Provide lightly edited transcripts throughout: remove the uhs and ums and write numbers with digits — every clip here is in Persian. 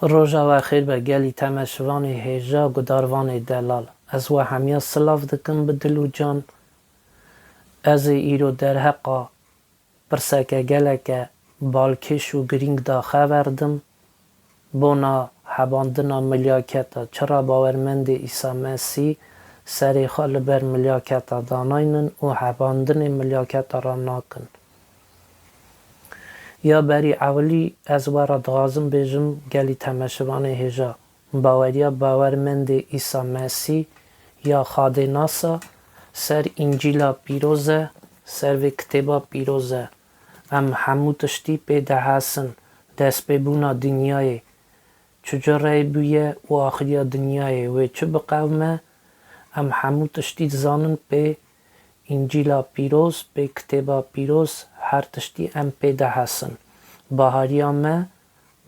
روژا و خیر به گلی تمشوان هیجا گداروان دلال. از و همیا سلاف دکن به دل و جان. از ایرو در حقا برسکه گلکه بالکش و گرینگ دا خوردم. بونا حباندنا ملیاکتا چرا باورمند عیسی مسیح سری خال بر ملیاکتا داناینن و حباندن ملیاکتا را ناکن. یا بری اولی از ورا دغازم بیجم گلی تمشوان هجا باوریا باورمند عیسی مسیح یا خاده ناسا سر انجیلا پیروزه سر و کتابا پیروزه ام همو تشتی پیده هستن دست ببونا دنیای چجوری بویه و آخریا دنیای و چه بقومه ام همو تشتی زانن به انجیلا پیروز به کتابا پیروز هر تشتی ام پیده هستن باهاریا ما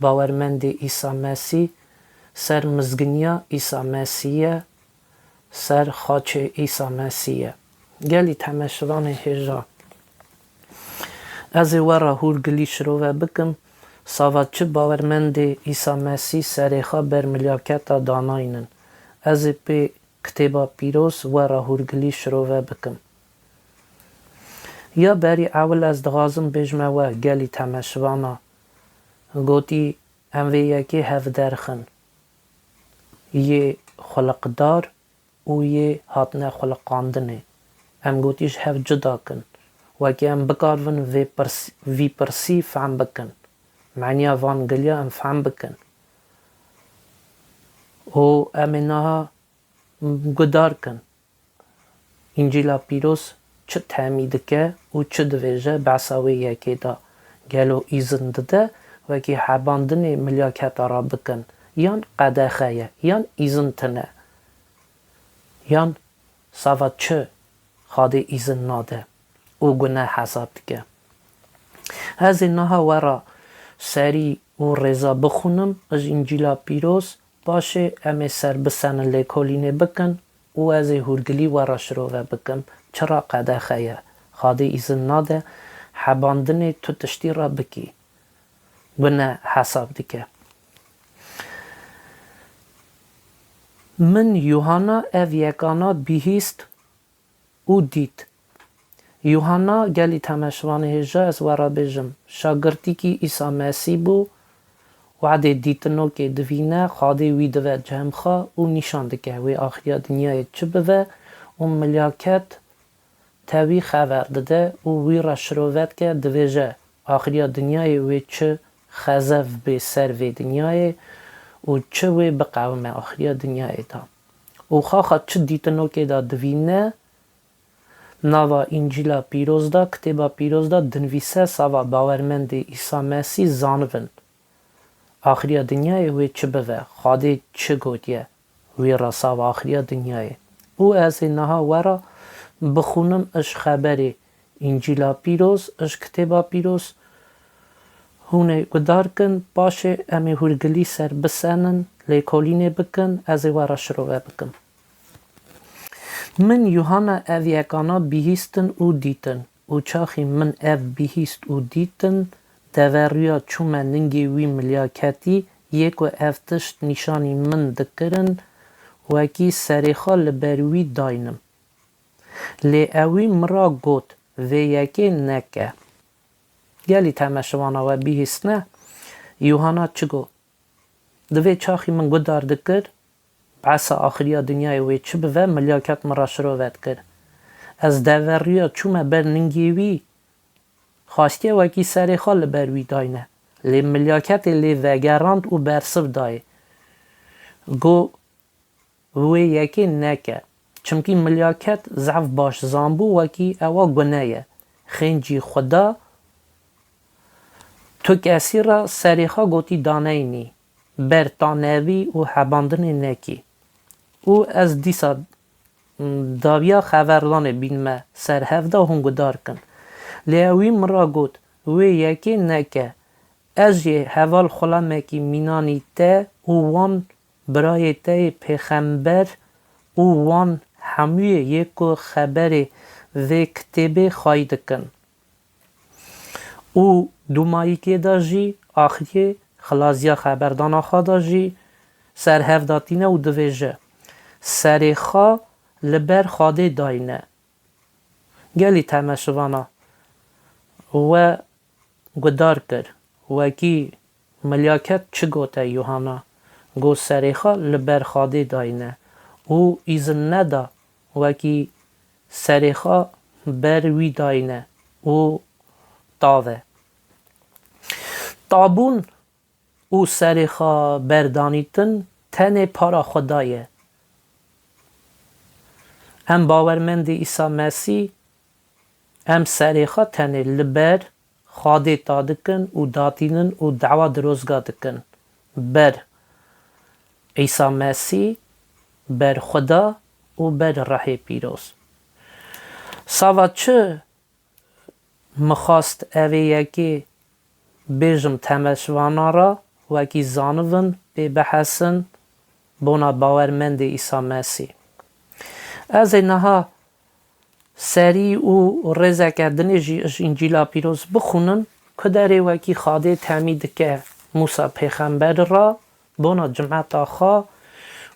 باورمند عیسی مسیح سر مزگنیا عیسی مسیح سر خاچ عیسی مسیح گلی تمشوان هجا از ورا هورگلی شروع بکم ساوات چه باورمند عیسی مسیح سریخا بر ملیاکتا داناینن از پی کتابا پیروز ورا هورگلی شروع بکم یا بری اول از دغازم بجمه و گلی تمشوانا گوتی اموی یکی هف درخن یه خلقدار و یه هاتنه خلقاندنه ام گوتیش هف جدا کن وکی ام بکارون وی پرسی فهم بکن معنی وان گلیا ام فهم بکن و امینها گدار کن انجیلا پیروز چه تعمید که و چه دویجه بحثاوی یکی دا گلو ایزن دده وکی حباندن ملیاکت را بکن یان قدخه یان ایزن تنه یان ساوات چه خاده ایزن ناده او گناه حساب که از اینها ورا سری و رضا بخونم از انجیلا پیروز باشه امی سر بسن لیکولینه بکن و از هورگلی ورا شروع بکن چرا قدخه خاده ایزن ناده حباندن تو تشتی را بکی گناه حساب دیگه من یوحنا او یکانا بیهیست او دید یوحنا گلی تمشوان هجا از ورا بجم شاگرتی که عیسی مسیح بو وعده دیتنو که دوینه خاده وی دوه جمخا و نشان دکه وی آخریا دنیای چه بوه و ملیاکت تاوی خبر داده و وی را شروعت که دویجه آخریا دنیای وی چه خزف به سر وی دنیای و چه وی بقوم آخریا دنیای دا و خواه چه دیتنو که دا دوینه ناوا انجیلا پیروز دا کتابا پیروز دا دنویسه ساوا باورمند عیسی مسیح زانون آخریا دنیای وی چه بوه خاده چه گوتیه وی را ساوا آخریا دنیای او از اینها ورا بخونم اش خبر انجیلا پیروز اش کتابا پیروز هونه گدار کن باشه امی هورگلی سر بسنن لیکولینه بکن از ورا شروع بکن من یوحنا او یکانا بیهیستن او دیتن او چاخی من او بیهیست او دیتن دوریا چومه ننگی وی ملیاکتی یک و افتشت نشانی من دکرن وکی سریخا لبروی داینم لی اوی مرا گوت و یکی نکه گلی تمشوانا و بیهیست نه یوحنا چگو دوی چاخی من گدار دکر عسا آخریا دنیای وی چه بوه ملیاکت مرا شروعت کرد از دوریا چومه بر ننگیوی خواسته وکی سری خال بروی داینه لی ملیاکت لی وگراند و برسف دای گو وی یکی نکه چمکی ملیاکت ضعف باش زانبو وکی اوا گناه خنجی خدا تو کسی را سریخا گوتی دانه نی برتانوی و حباندن نکی او از دیسا داویا خبرلان بینمه سر هفته هنگو دار کن لیوی مرا گوت وی یکی نکه از یه حوال خلامکی مینانی ته او وان برای ته پیغمبر او وان هموی یکو خبر و کتبه خواهید کن او دومایی که داجی آخری خلازیا خبردانا خدا جی سر هفداتینه و دویجه سری خوا لبر خاده داینه گلی تمشوانا و گدار کر وکی ملیاکت چه گوته یوحنا گو سری خوا لبر خاده داینه او ایزن ندا وکی سری خوا بر وی داینه او تاوه تابون او سری خوا بردانیتن تن پارا خدایه ام باورمند عیسی مسیح ام سری خوا تن لبر خاده تادکن و داتینن و دعوه دروزگا دکن بر عیسی مسیح بر خدا و بر راه پیروز ساوا چه مخواست اوه یکی بیجم تمشوانا را وکی زانون به بحثن بونا باورمند عیسی مسیح از اینها سری و رزا کردن انجیلا پیروز بخونن که در وکی خاده تعمید که موسی پیغمبر را بونا جمعت آخا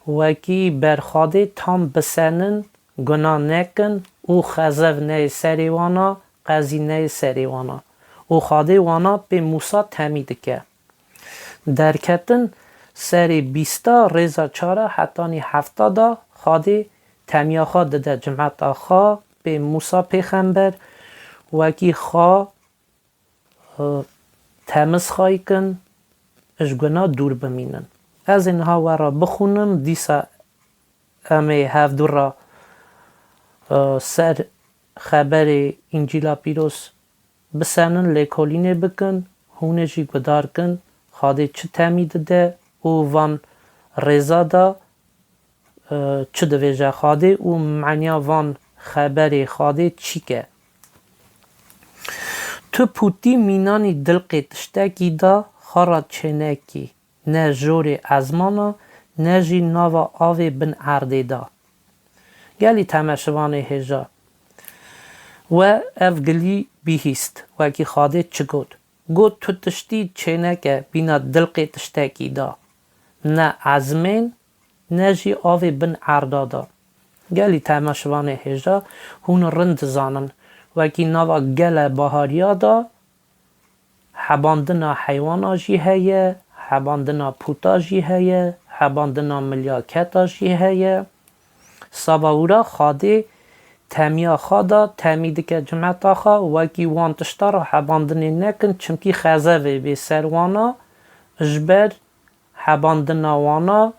وکی برخاده تام بسنن گناه نکن او خزف نه سری وانا قضی نه سری وانا او خاده وانا به موسی تعمید که درکتن سری 20 رزا چاره حتانی 70 خاده تمیا خوا داده جمعت آخا به موسی پیغمبر وکی خوا تمس خواهی کن اش گناه دور بمینن از اینها ورا بخونم دیسا امی هفدو را سر خبر انجیلا پیروز بسنن لیکولینه بکن هونه جی گدار کن خواده چه تمید ده او وان رزا دا چه دویجه خواده او معنیا وان خبر خواده چی که تو پوتی مینانی دلقی تشتکی دا خارا چنکی نه جور ازمانا نه جی ناوا آوی بن عرده دا گلی تمشوان هجا و اف گلی بیهیست وکی خواده چه گود گود تو تشتی چنکه بینا دلقی تشتکی دا نه ازمین نه جی آوی بن عرده دا گلی تمشوان هجا هون رند زانن وکی ناوا گل بهاریا دا حباندنا حیوان آجی هیه حباندنا پوتا جی هیه حباندنا ملیاکت جی هیه ساباورا خاده تمیا خادا تمید که جمعت آخا وکی وانتشتا را حباندنی نکن چمکی خزوه به سروانا اجبر حباندنا وانا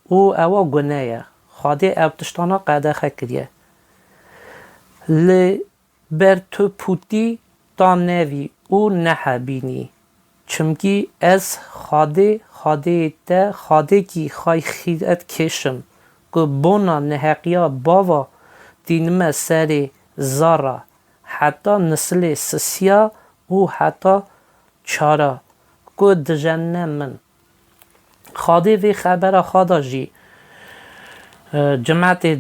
او اوا گناه خاده اوتشتانا قدخه کریه لی بر تو پوتی تا نوی او نحبینی چمکی از خاده کی خای خیرت کشم که بونا نحقیا باوا دینمه سر زارا حتی نسل سسیا و حتی چارا که دجنه من خاده وی خبر خادا جی جمعت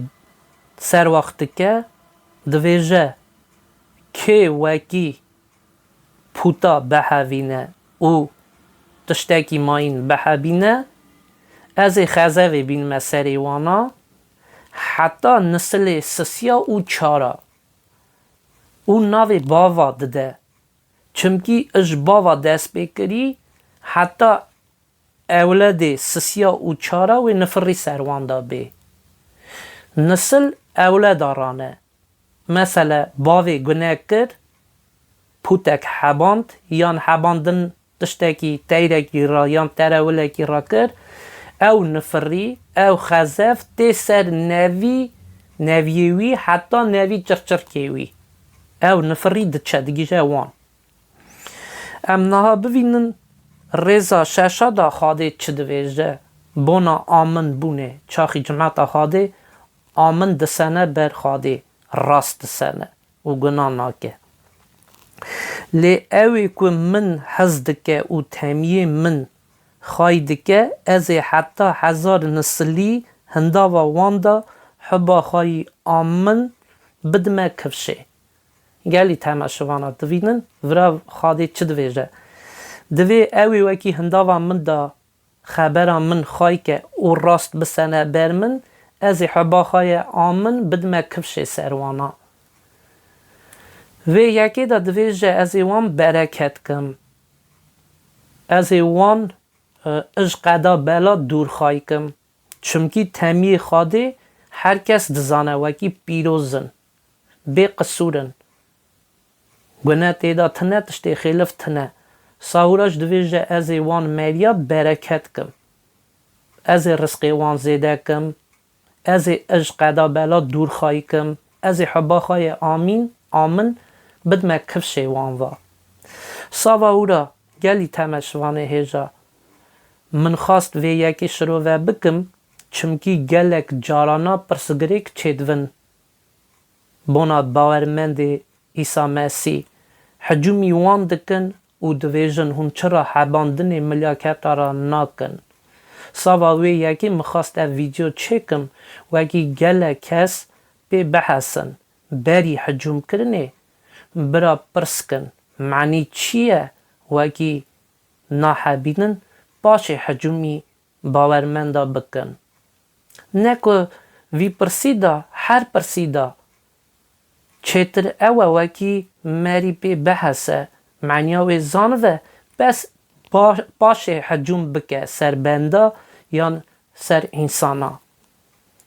سر وقت که دویجه که وکی پوتا بحوینه او تشتکی ماین بحبینه از خزوه بین مسری وانا حتی نسل سسیا او چارا او ناوی باوا دده چمکی اش باوا دست بکری حتی اولاد سسیا او چارا و نفری سروانده بی نسل اولاد آرانه مثلا باوی گناه کرد پوتک حباند یان حباندن تشتکی تیرکی را یان ترولکی را کرد او نفری او خزف تی سر نویوی حتی نوی چرچرکیوی او نفری دچه دگیجه وان ام نها ببینن رزا ششا دا خاده چه دویجه بونا آمن بونه چاخی جمعت خاده آمن دسنه بر خاده راست دسنه و گناه ناکه لی اوی که من حزدکه و تمیه من خواهیدکه از حتی 1000 نسلی هندا و واندا حبا خواهی آمن بدمه کفشه گلی تماشوانا دوینن ورا خاده چه دویجه دوی اوی وکی هنداوا من دا خبر من خواهی که او راست بسنه بر من از حبا خواهی آمن بدمه کفش سروانا و یکی دا دوی جه از وان برکت کم از وان اج قدا بلا دور خواهی کم چمکی تمی خواده هر کس دزانه وکی پیروزن بی قصورن گناه تیدا تنه تشتی خیلف تنه ساوراج دویجه از وان مریا برکت کم از رزق وان زیده کم از اج قدا بلا دور خواهی کم از حبا خواهی آمن بدمه کفش وان و ساوا اورا گلی تمشوانه هیجا من خواست وی یکی شروع و بکم چمکی گلک جارانا پرسگریک چیدون بونا باورمند عیسی مسیح حجومی وان دکن و دویژن هون چرا حباندن ملاکت را ناکن ساوا وی یکی مخواست ویدیو چکم وکی گله کس بی بحثن بری حجوم کرنه برا پرسکن معنی چیه وکی ناحبینن باشه حجومی باورمندا بکن نکو وی پرسیدا هر پرسیدا چطر اوه وکی مری بی بحثه معنیاوی زانوه بس باشه حجوم بکه سر بنده یا سر انسانا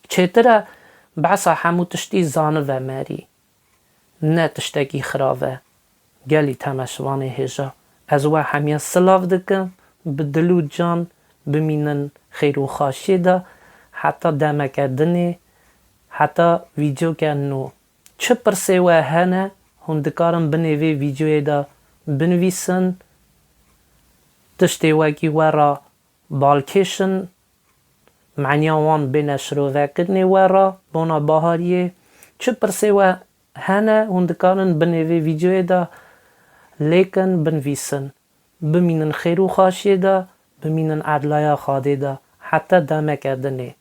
چطره بحثا همو تشتی زانوه مری نه تشتکی خراوه گلی تمشوانه هجا از و همین سلاف دکم بدلو جان بمینن خیر و خاشی دا حتی دمک دنه حتی ویدیو که نو چه پرسه و هنه هندکارم بنوی ویدیوی دا بنویسن تشتی وکی ورا بالکشن معنی وان بنشرو وکرنی ورا بونا باهاریه چه پرسه و هنه هندکارن بنوی ویدیوی دا لیکن بنویسن بمینن خیر و خاشی دا بمینن عدلای خاده دا حتی دمک دنه